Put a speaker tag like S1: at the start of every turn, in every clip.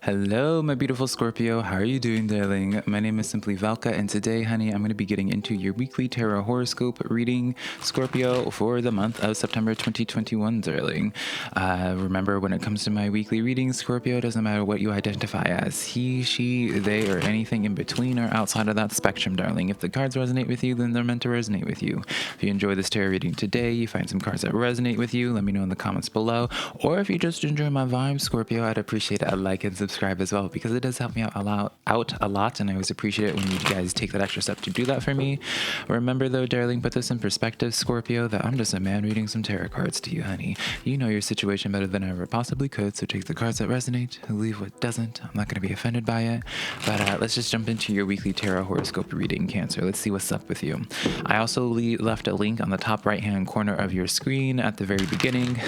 S1: Hello, my beautiful Scorpio. How are you doing, darling? My name is SimplyVelca, and today, honey, I'm going to be getting into your weekly tarot horoscope reading, Scorpio, for the month of September 2021, darling. Remember, when it comes to my weekly readings, Scorpio, it doesn't matter what you identify as he, she, they, or anything in between or outside of that spectrum, darling. If the cards resonate with you, then they're meant to resonate with you. If you enjoy this tarot reading today, you find some cards that resonate with you, let me know in the comments below. Or if you just enjoy my vibe, Scorpio, I'd appreciate a like and subscribe as well, because it does help me out a lot, and I always appreciate it when you guys take that extra step to do that for me. Remember though, darling, put this in perspective, Scorpio, that I'm just a man reading some tarot cards to you, honey. You know your situation better than I ever possibly could, so take the cards that resonate, leave what doesn't. I'm not going to be offended by it. But let's just jump into your weekly tarot horoscope reading, Cancer. Let's see what's up with you. I also left a link on the top right hand corner of your screen at the very beginning,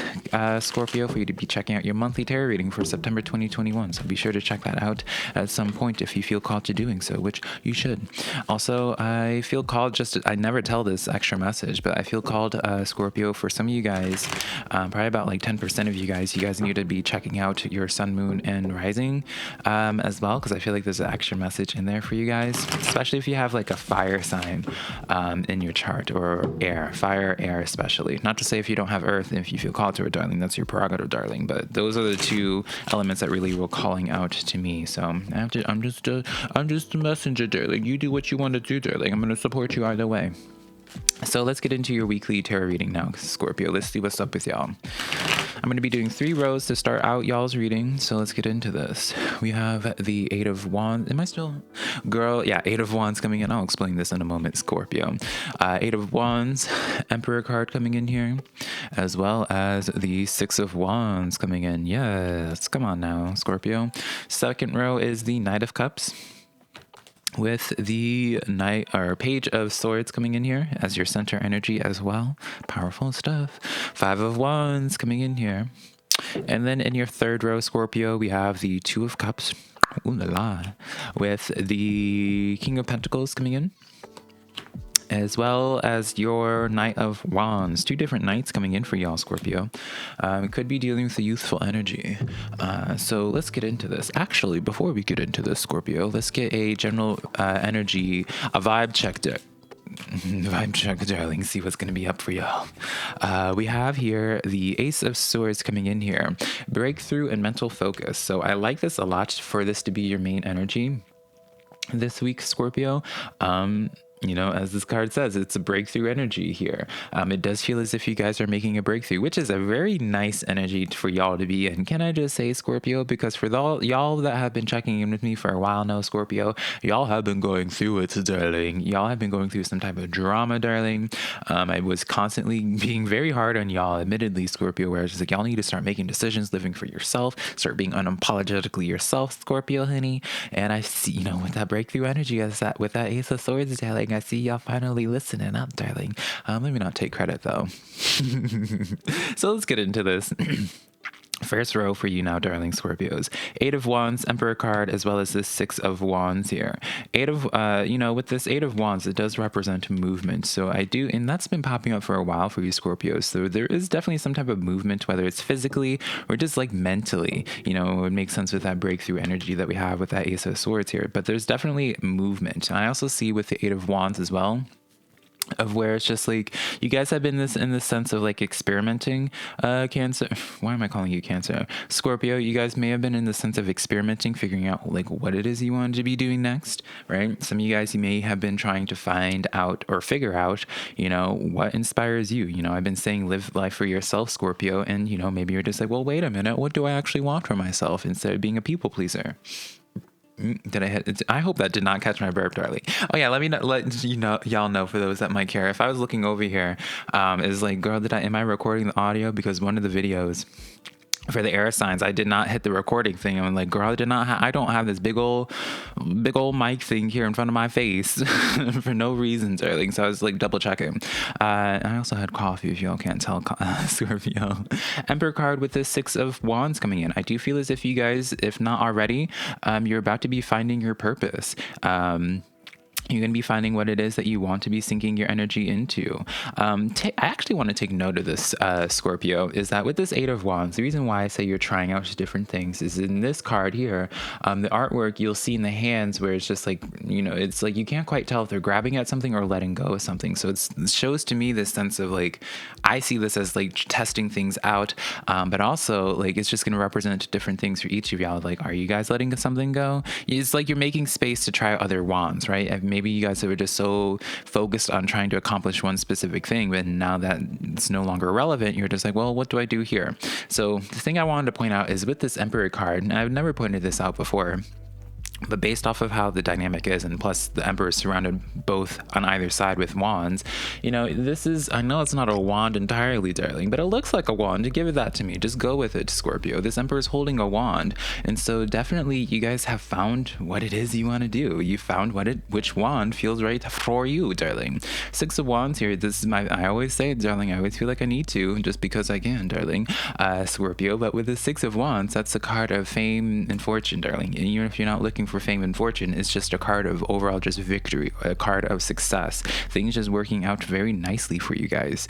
S1: Scorpio, for you to be checking out your monthly tarot reading for September 2021. So be sure to check that out at some point if you feel called to doing so, which you should. Also, I feel called I never tell this extra message, but I feel called, Scorpio, for some of you guys, probably about like 10% of you guys need to be checking out your sun, moon, and rising as well, because I feel like there's an extra message in there for you guys, especially if you have like a fire sign in your chart, or fire, air especially. Not to say if you don't have earth, and if you feel called to it, darling, that's your prerogative, darling, but those are the two elements that really were calling out to me. So I'm just a messenger, darling. You do what you want to do, darling. I'm going to support you either way. So let's get into your weekly tarot reading now, Scorpio. Let's see what's up with y'all. I'm going to be doing 3 rows to start out y'all's reading, so let's get into this. We have the 8 of Wands. Am I still? Girl, yeah, 8 of Wands coming in. I'll explain this in a moment, Scorpio. 8 of Wands, Emperor card coming in here, as well as the 6 of Wands coming in. Yes, come on now, Scorpio. Second row is the Knight of Cups, with the Page of Swords coming in here as your center energy as well. Powerful stuff. 5 of Wands coming in here. And then in your third row, Scorpio, we have the 2 of Cups. Ooh la la. With the King of Pentacles coming in, as well as your Knight of Wands. 2 different knights coming in for y'all, Scorpio. Could be dealing with a youthful energy. So let's get into this. Actually, before we get into this, Scorpio, let's get a general energy, a vibe check, darling. See what's going to be up for y'all. We have here the Ace of Swords coming in here. Breakthrough and mental focus. So I like this a lot for this to be your main energy this week, Scorpio. You know, as this card says, it's a breakthrough energy here. It does feel as if you guys are making a breakthrough, which is a very nice energy for y'all to be in. Can I just say, Scorpio? Because for y'all that have been checking in with me for a while now, Scorpio, y'all have been going through it, darling. Y'all have been going through some type of drama, darling. I was constantly being very hard on y'all, admittedly, Scorpio, where it's just like, y'all need to start making decisions, living for yourself, start being unapologetically yourself, Scorpio, honey. And I see, you know, with that breakthrough energy, with that Ace of Swords, darling, I see y'all finally listening up, darling. Let me not take credit though. So let's get into this. First row for you now, darling Scorpios. 8 of Wands, Emperor card, as well as this 6 of Wands here. With this 8 of Wands, it does represent movement. So and that's been popping up for a while for you, Scorpios. So there is definitely some type of movement, whether it's physically or just like mentally. You know, it makes sense with that breakthrough energy that we have with that Ace of Swords here. But there's definitely movement. And I also see with the 8 of Wands as well, of where it's just like you guys have been in this sense of like experimenting, Cancer. Why am I calling you Cancer? Scorpio, you guys may have been in the sense of experimenting, figuring out like what it is you wanted to be doing next, right? Some of you guys, you may have been trying to find out or figure out, you know, what inspires you. You know, I've been saying live life for yourself, Scorpio, and you know, maybe you're just like, well, wait a minute, what do I actually want for myself instead of being a people pleaser? Did I hit? I hope that did not catch my burp, darling. Oh yeah, let me let you know, y'all know, for those that might care. If I was looking over here, is like, girl, am I recording the audio? Because one of the videos for the air signs, I did not hit the recording thing. I'm like, girl, I don't have this big old mic thing here in front of my face for no reason, darling. So I was like double checking. I also had coffee, if y'all can't tell, Scorpio. Emperor card with the 6 of Wands coming in. I do feel as if you guys, if not already, you're about to be finding your purpose. You're going to be finding what it is that you want to be sinking your energy into. I actually want to take note of this, Scorpio, is that with this Eight of Wands, the reason why I say you're trying out different things is in this card here, the artwork you'll see in the hands where it's just like, it's like you can't quite tell if they're grabbing at something or letting go of something. So it shows to me this sense of like, I see this as like testing things out, but also like it's just going to represent different things for each of y'all. Like, are you guys letting something go? It's like you're making space to try other wands, right? Maybe you guys were just so focused on trying to accomplish one specific thing, but now that it's no longer relevant, you're just like, well, what do I do here? So the thing I wanted to point out is with this Emperor card, and I've never pointed this out before, but based off of how the dynamic is, and plus the Emperor is surrounded both on either side with wands, this is, I know it's not a wand entirely, darling, but it looks like a wand. Give it that to me. Just go with it, Scorpio. This Emperor is holding a wand. And so definitely you guys have found what it is you want to do. You found which wand feels right for you, darling. Six of Wands here. This is I always say, darling, I always feel like I need to, just because I can, darling, Scorpio. But with the Six of Wands, that's a card of fame and fortune, darling. And even if you're not looking for fame and fortune, it's just a card of overall just victory, a card of success, things just working out very nicely for you guys,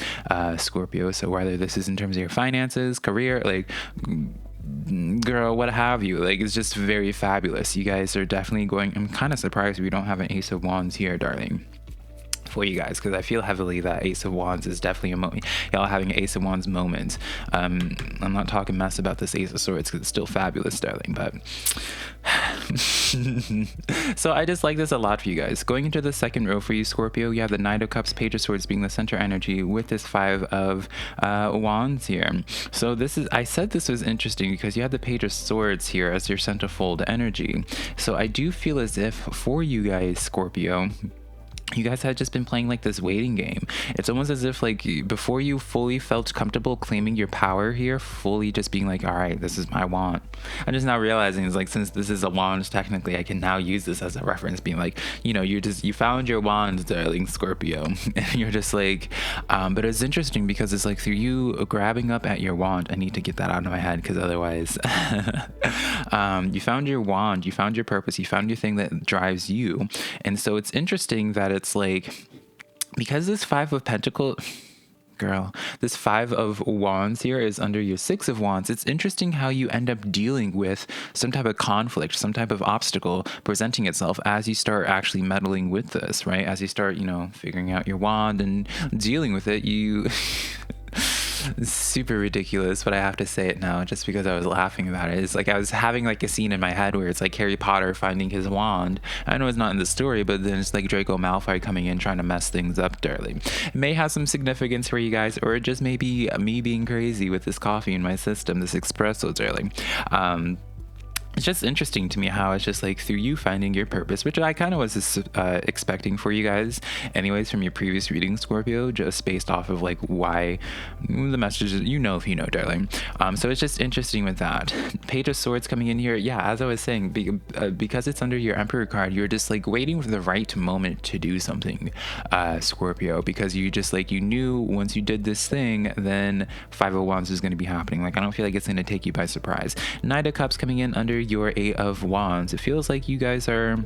S1: Scorpio. So whether this is in terms of your finances, career, like girl, what have you, like it's just very fabulous. You guys are definitely going, I'm kind of surprised we don't have an Ace of Wands here, darling, for you guys, because I feel heavily that Ace of Wands is definitely a moment, y'all having Ace of Wands moments. I'm not talking mess about this Ace of Swords because it's still fabulous, darling, but so I just like this a lot for you guys. Going into the second row for you, Scorpio, you have the Knight of Cups, Page of Swords being the center energy with this Five of Wands here. So this is, I said this was interesting because you have the Page of Swords here as your centerfold energy. So I do feel as if for you guys, Scorpio, you guys had just been playing like this waiting game. It's almost as if like before you fully felt comfortable claiming your power here, fully just being like, all right, this is my wand. I'm just now realizing it's like, since this is a wand, technically I can now use this as a reference, being like, you found your wand, darling, Scorpio. And you're just like, but it's interesting because it's like through you grabbing up at your wand, I need to get that out of my head because otherwise you found your wand, you found your purpose, you found your thing that drives you. And so it's interesting that it's like, because this Five of Pentacles, girl, this Five of Wands here is under your Six of Wands. It's interesting how you end up dealing with some type of conflict, some type of obstacle presenting itself as you start actually meddling with this, right? As you start, figuring out your wand and dealing with it, you it's super ridiculous, but I have to say it now just because I was laughing about it. It's like I was having like a scene in my head where it's like Harry Potter finding his wand. I know it's not in the story, but then it's like Draco Malfoy coming in trying to mess things up, darling. It may have some significance for you guys, or it just may be me being crazy with this coffee in my system, this espresso, darling. It's just interesting to me how it's just like through you finding your purpose, which I kind of was expecting for you guys anyways from your previous reading, Scorpio, just based off of like why the messages, if you know, darling. So it's just interesting with that. Page of Swords coming in here. Yeah, as I was saying, because it's under your Emperor card, you're just like waiting for the right moment to do something, Scorpio, because you just like, you knew once you did this thing, then Five of Wands is going to be happening. Like, I don't feel like it's going to take you by surprise. Knight of Cups coming in under your Eight of Wands. It feels like you guys are,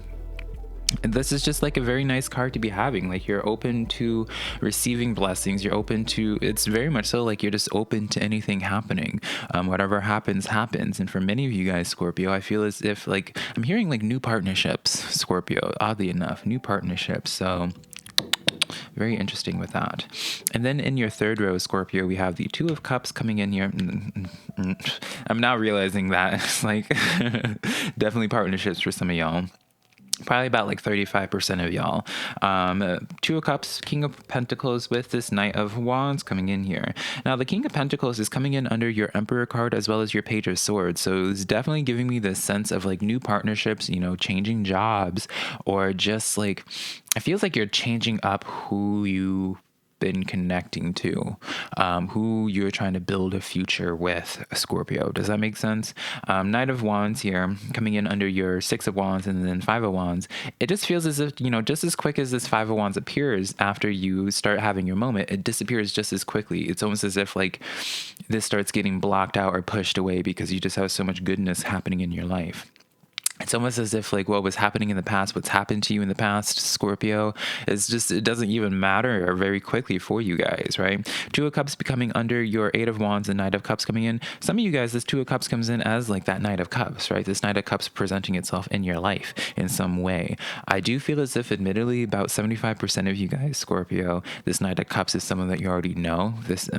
S1: this is just like a very nice card to be having. Like, you're open to receiving blessings, you're open to, it's very much so like you're just open to anything happening. Whatever happens, and for many of you guys, Scorpio, I feel as if like I'm hearing like new partnerships, Scorpio, oddly enough, new partnerships. So very interesting with that. And then in your third row, Scorpio, we have the Two of Cups coming in here. I'm now realizing that it's like definitely partnerships for some of y'all. Probably about like 35% of y'all. Two of Cups, King of Pentacles with this Knight of Wands coming in here. Now, the King of Pentacles is coming in under your Emperor card as well as your Page of Swords. So it's definitely giving me this sense of like new partnerships, changing jobs, or just like, it feels like you're changing up who you been connecting to, who you're trying to build a future with, Scorpio. Does that make sense? Knight of Wands here coming in under your Six of Wands and then Five of Wands. It just feels as if, just as quick as this Five of Wands appears after you start having your moment, it disappears just as quickly. It's almost as if like this starts getting blocked out or pushed away because you just have so much goodness happening in your life. it's almost as if like what was happening in the past, what's happened to you in the past, Scorpio, is just, it doesn't even matter very quickly for you guys, right? Two of Cups becoming under your Eight of Wands and Knight of Cups coming in. Some of you guys, this Two of Cups comes in as like that Knight of Cups, right? This Knight of Cups presenting itself in your life in some way. I do feel as if, admittedly, about 75% of you guys, Scorpio, this Knight of Cups is someone that you already know this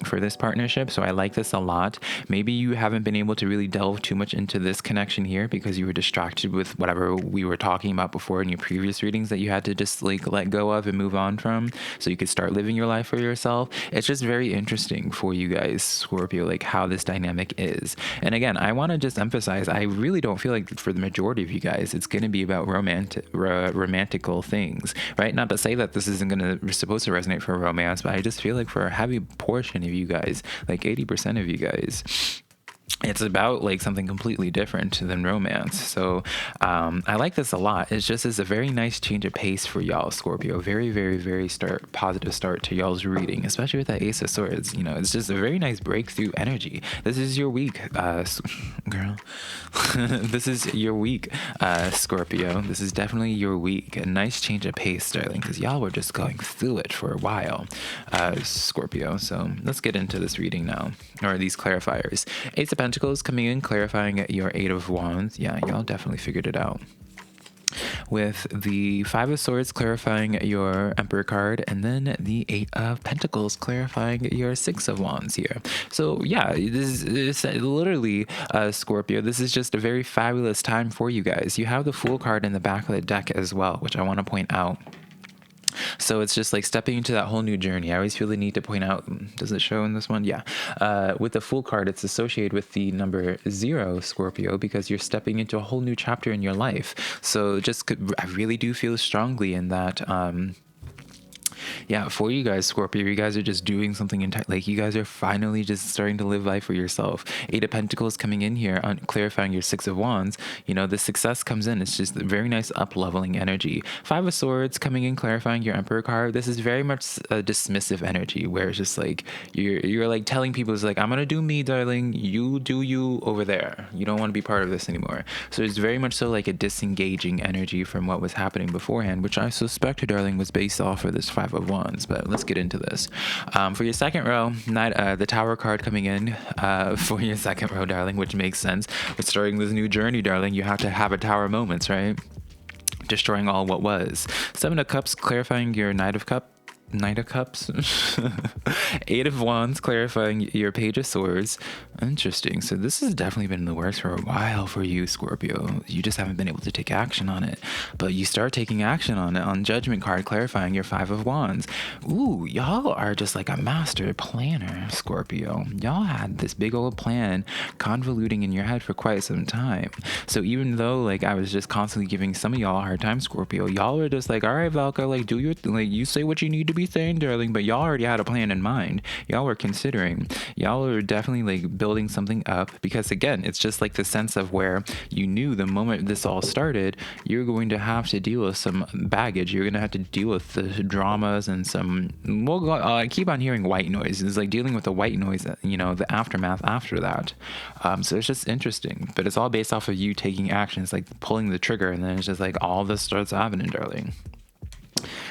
S1: for this partnership. So I like this a lot. Maybe you haven't been able to really delve too much into this connection here because you were distracted with whatever we were talking about before in your previous readings that you had to just like let go of and move on from so you could start living your life for yourself. It's just very interesting for you guys, Scorpio, like how this dynamic is. And again, I want to just emphasize, I really don't feel like for the majority of you guys, it's going to be about romantical things, right? Not to say that this isn't supposed to resonate for romance, but I just feel like for a heavy portion of you guys, like 80% of you guys, it's about like something completely different than romance. So I like this a lot. It's just is a very nice change of pace for y'all, Scorpio. Very, very, very positive start to y'all's reading, especially with that Ace of Swords. You know, it's just a very nice breakthrough energy. This is your week, girl. This is your week, Scorpio. This is definitely your week. A nice change of pace, darling, because y'all were just going through it for a while, Scorpio. So let's get into this reading now, or these clarifiers. Ace of Pentacles coming in, clarifying your Eight of Wands. Yeah, y'all definitely figured it out. With the Five of Swords clarifying your Emperor card, and then the Eight of Pentacles clarifying your Six of Wands here. So yeah, this is literally, Scorpio, this is just a very fabulous time for you guys. You have the Fool card in the back of the deck as well, which I want to point out. So it's just like stepping into that whole new journey. I always feel the need to point out, does it show in this one? Yeah. With the Fool card, it's associated with the number 0, Scorpio, because you're stepping into a whole new chapter in your life. So I really do feel strongly in that, yeah, for you guys, Scorpio, you guys are just doing something like you guys are finally just starting to live life for yourself. Eight of Pentacles coming in here, clarifying your Six of Wands. You know, the success comes in. It's just a very nice up-leveling energy. Five of Swords coming in, clarifying your Emperor card. This is very much a dismissive energy where it's just like you're like telling people, it's like, I'm gonna do me, darling. You do you over there. You don't want to be part of this anymore. So it's very much so like a disengaging energy from what was happening beforehand, which I suspect, darling, was based off of this Five of Wands. But let's get into this. For your second row, the Tower card coming in for your second row, darling, which makes sense. With starting this new journey, darling, you have to have a Tower moments, right? Destroying all what was. Seven of Cups, clarifying your Knight of Cups. Eight of Wands, clarifying your Page of Swords. Interesting. So this has definitely been in the works for a while for you, Scorpio. You just haven't been able to take action on it. But you start taking action on it on Judgment card, clarifying your Five of Wands. Ooh, y'all are just like a master planner, Scorpio. Y'all had this big old plan convoluting in your head for quite some time. So even though like I was just constantly giving some of y'all a hard time, Scorpio, y'all were just like, all right, Velca, like do your like you say what you need to be saying, darling, but y'all already had a plan in mind. Y'all were considering. Y'all were definitely like building something up, because again, it's just like the sense of where you knew the moment this all started, you're going to have to deal with some baggage. You're going to have to deal with the dramas and some, well, I keep on hearing white noise. It's like dealing with the white noise, you know, the aftermath after that. So it's just interesting, but it's all based off of you taking action. It's like pulling the trigger, and then it's just like all this starts happening, darling.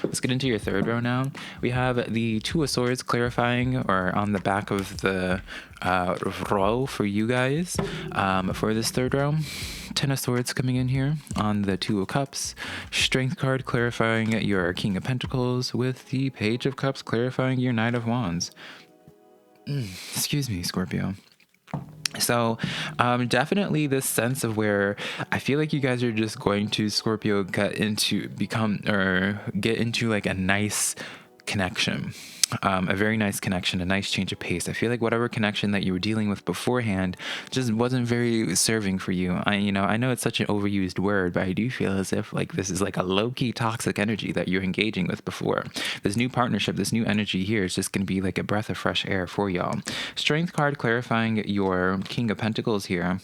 S1: Let's get into your third row now. We have the Two of Swords clarifying, or on the back of the row for you guys. For this third row, Ten of Swords coming in here on the Two of Cups. Strength card clarifying your King of Pentacles, with the Page of Cups clarifying your Knight of Wands. Excuse me, Scorpio. So definitely this sense of where I feel like you guys are just going to, Scorpio, get into like a nice connection, a very nice connection, a nice change of pace. I feel like whatever connection that you were dealing with beforehand just wasn't very serving for you. I know it's such an overused word, but I do feel as if like this is like a low-key toxic energy that you're engaging with before. This new partnership, this new energy here is just going to be like a breath of fresh air for y'all. Strength card clarifying your King of Pentacles here.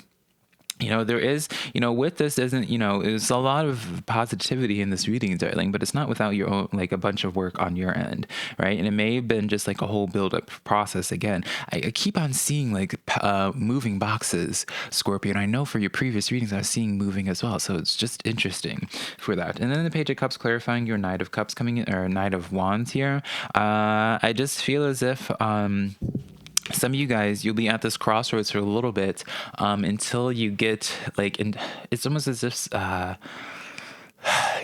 S1: There is, with this isn't, there's a lot of positivity in this reading, darling, but it's not without your own, like a bunch of work on your end, right? And it may have been just like a whole build up process. Again, I keep on seeing like moving boxes, Scorpio. And I know for your previous readings, I was seeing moving as well. So it's just interesting for that. And then the Page of Cups clarifying your Knight of Cups coming in, or Knight of Wands here. I just feel as if, some of you guys, you'll be at this crossroads for a little bit until you get like, and it's almost as if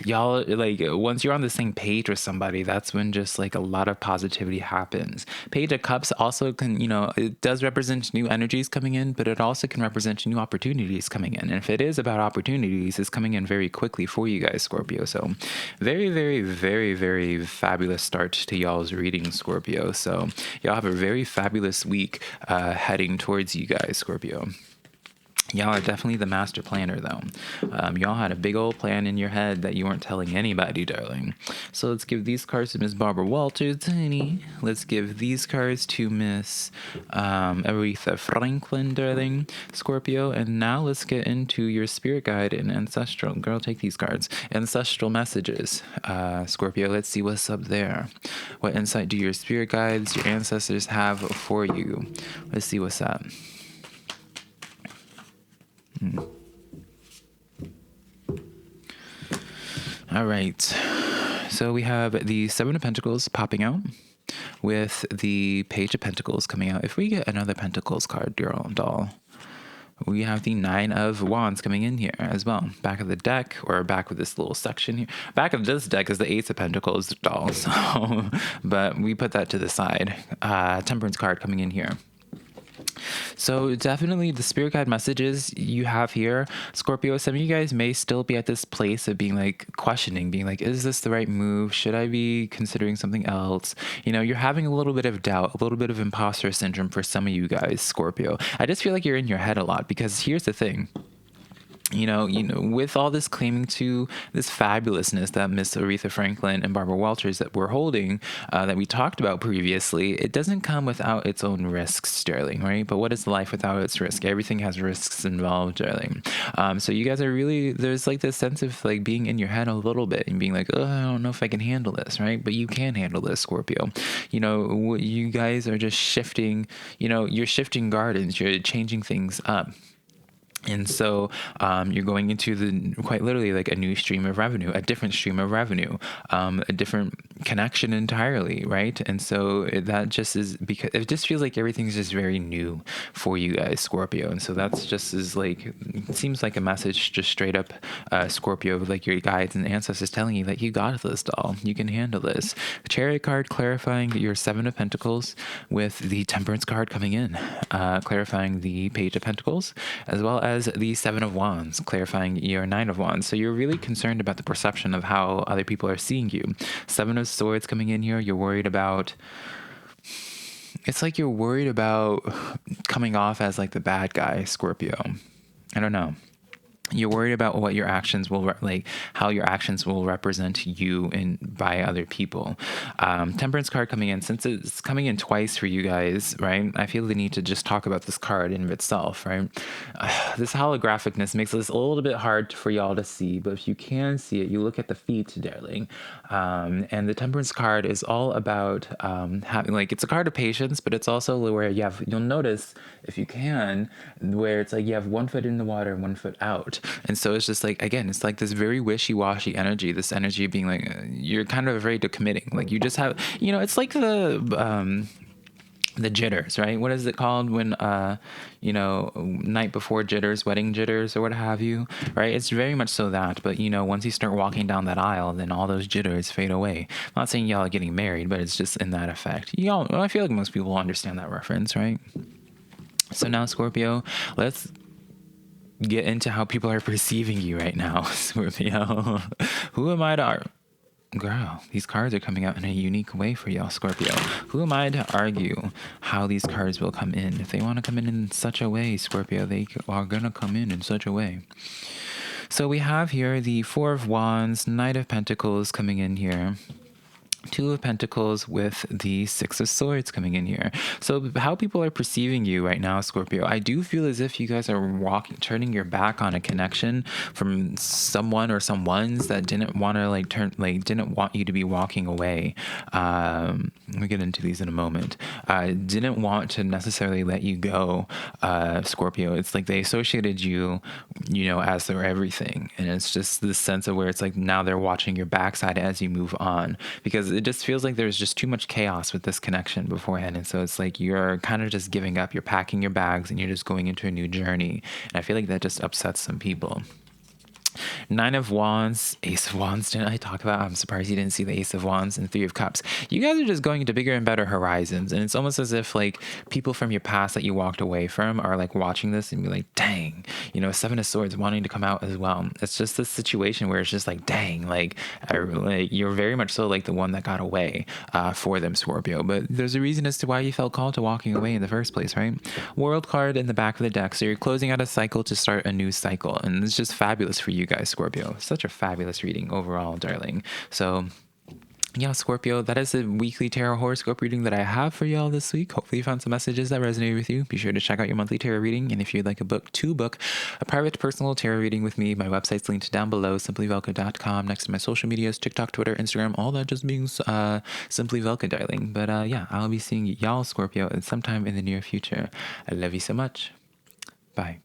S1: y'all, like, once you're on the same page with somebody, that's when just like a lot of positivity happens. Page of Cups also can, it does represent new energies coming in, but it also can represent new opportunities coming in. And if it is about opportunities, it's coming in very quickly for you guys, Scorpio. So very, very, very, very fabulous start to y'all's reading, Scorpio. So y'all have a very fabulous week heading towards you guys, Scorpio. Y'all are definitely the master planner, though. Y'all had a big old plan in your head that you weren't telling anybody, darling. So let's give these cards to Miss Barbara Walters, honey. Let's give these cards to Miss Aretha Franklin, darling, Scorpio. And now let's get into your spirit guide and ancestral. Girl, take these cards. Ancestral messages, Scorpio. Let's see what's up there. What insight do your spirit guides, your ancestors have for you? Let's see what's up. All right. So we have the Seven of Pentacles popping out with the Page of Pentacles coming out. If we get another Pentacles card, girl, doll, we have the Nine of Wands coming in here as well. Back of the deck, or back of this little section here. Back of this deck is the Ace of Pentacles, doll. So, but we put that to the side. Temperance card coming in here. So definitely the spirit guide messages you have here, Scorpio, some of you guys may still be at this place of being like questioning, being like, is this the right move? Should I be considering something else? You're having a little bit of doubt, a little bit of imposter syndrome for some of you guys, Scorpio. I just feel like you're in your head a lot, because here's the thing. With all this claiming to this fabulousness that Miss Aretha Franklin and Barbara Walters that we're holding, that we talked about previously, it doesn't come without its own risks, Sterling, right? But what is life without its risk? Everything has risks involved, Sterling. So you guys are really, there's like this sense of like being in your head a little bit and being like, oh, I don't know if I can handle this, right? But you can handle this, Scorpio. You guys are just shifting, you're shifting gardens, you're changing things up. And so you're going into quite literally like a new stream of revenue, a different stream of revenue, a different connection entirely, right? And so that just is, because it just feels like everything's just very new for you guys, Scorpio. And so that's just is like, it seems like a message just straight up, Scorpio, like your guides and ancestors telling you that you got this, doll. You can handle this. Chariot card clarifying your Seven of Pentacles with the Temperance card coming in, clarifying the Page of Pentacles, as well as the Seven of Wands, clarifying your Nine of Wands. So you're really concerned about the perception of how other people are seeing you. Seven of Swords coming in here. You're worried about, it's like you're worried about coming off as like the bad guy, Scorpio. I don't know. You're worried about what your actions will how your actions will represent you by other people. Temperance card coming in, since it's coming in twice for you guys, right? I feel the need to just talk about this card in of itself, right? This holographicness makes this a little bit hard for y'all to see, but if you can see it, you look at the feet, darling. And the Temperance card is all about having, like, it's a card of patience, but it's also where you'll notice, if you can, where it's like you have one foot in the water and one foot out. And so it's just like, again, it's like this very wishy-washy energy, this energy of being like, you're kind of afraid of committing. Like you just have, it's like the jitters, right? What is it called when, night before jitters, wedding jitters or what have you, right? It's very much so that, but once you start walking down that aisle, then all those jitters fade away. I'm not saying y'all are getting married, but it's just in that effect. I feel like most people understand that reference, right? So now, Scorpio, let's get into how people are perceiving you right now, Scorpio. Who am I to girl, these cards are coming out in a unique way for y'all, Scorpio. Who am I to argue how these cards will come in? If they want to come in such a way, Scorpio, they are going to come in such a way. So we have here the Four of Wands, Knight of Pentacles coming in here. Two of Pentacles with the Six of Swords coming in here. So how people are perceiving you right now, Scorpio, I do feel as if you guys are turning your back on a connection from someone or someones that didn't want to didn't want you to be walking away. We'll get into these in a moment. Didn't want to necessarily let you go, Scorpio. It's like they associated you, as their everything. And it's just this sense of where it's like now they're watching your backside as you move on, because it just feels like there's just too much chaos with this connection beforehand. And so it's like you're kind of just giving up, you're packing your bags and you're just going into a new journey. And I feel like that just upsets some people. Nine of Wands, Ace of Wands, didn't I talk about? I'm surprised you didn't see the Ace of Wands and Three of Cups. You guys are just going into bigger and better horizons. And it's almost as if like people from your past that you walked away from are like watching this and be like, dang, Seven of Swords wanting to come out as well. It's just this situation where it's just like, dang, you're very much so like the one that got away for them, Scorpio. But there's a reason as to why you felt called to walking away in the first place, right? World card in the back of the deck. So you're closing out a cycle to start a new cycle. And it's just fabulous for you guys, Scorpio. Such a fabulous reading overall, darling. So yeah, Scorpio, that is the weekly tarot horoscope reading that I have for y'all this week. Hopefully you found some messages that resonated with you. Be sure to check out your monthly tarot reading. And if you'd like to book a private personal tarot reading with me, my website's linked down below, SimplyVelca.com. Next to my social medias, TikTok, Twitter, Instagram, all that just being SimplyVelca, darling. But yeah, I'll be seeing y'all, Scorpio, sometime in the near future. I love you so much. Bye.